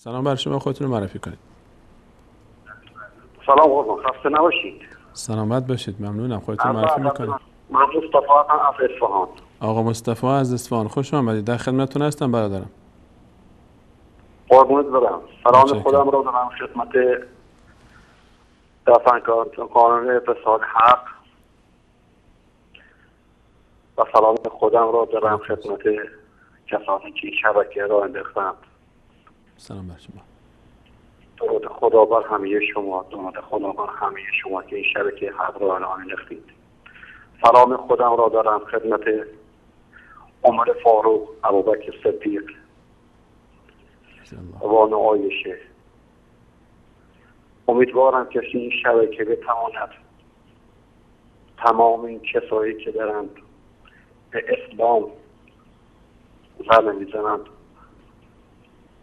سلام بر شما، خودتون رو معرفی کنید. سلام قربان، خسته نباشید. سلامت باشید، ممنونم. خودتون معرفی میکنید. من مصطفی هستم از اصفهان. آقا مصطفی از اصفهان، خوش آمدید. در خدمتتون هستم برادرم. قربونت برم. سلام خودم رو دارم خدمت دفعه قانون فساد حق و سلام خودم رو دارم خدمت کسانی که شبکه را انداختند. سلام بر شما. درود خدا بر همه شما، درود خدا بر همه شما که این شبکه حق را انداختید. سلام خودم را دارم خدمت عمر فاروق، ابوبکر صدیق، بانو عایشه. امیدوارم که این شبکه بتواند تمام این کسایی که دارند به اسلام ضربه میزنند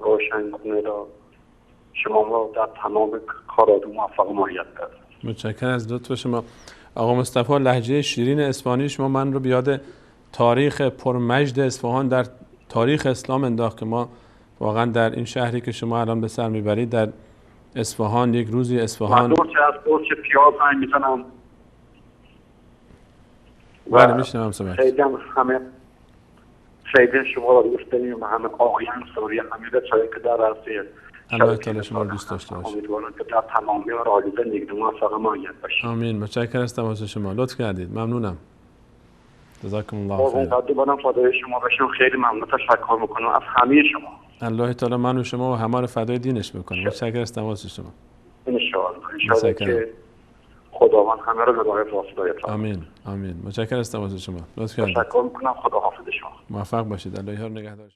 روشن کنه را شما را در تمام کارات موفق و مایت داد. متشکرم از لطف شما. آقا مصطفی، لهجه شیرین اصفهانی شما من رو به یاد تاریخ پرمجد اصفهان در تاریخ اسلام انداخت که ما واقعا در این شهری که شما الان به سر میبرید در اصفهان یک روزی اصفهان من دور پیاز هم میزنم. بله میشنم صحبت. خیلی شما را دوست داریم و همه آقایان سوری همه بچه‌ای که در راسته الله تعالی شما رو دوست داشته باشه. امیدوارم که در تمامی راهی زندگی موفق مایت باشید. آمین. متشکرم از تماس شما، لطف کردید، ممنونم. جزاکم الله خیر. قدردانم فدای شما باشم. خیلی ممنون، تشکر میکنم از همه شما. الله تعالی من و شما و همه رو فدای دینش میکنه. متشکرم از تماس شما. ان شاء که خداوند همه رو به راه راست هدایت کنه. آمین آمین. متشکرم از تماس شما، لطف کردید. تشکر میکنم. خدا حافظ شما. موفق باشید. الله یار نگهدار.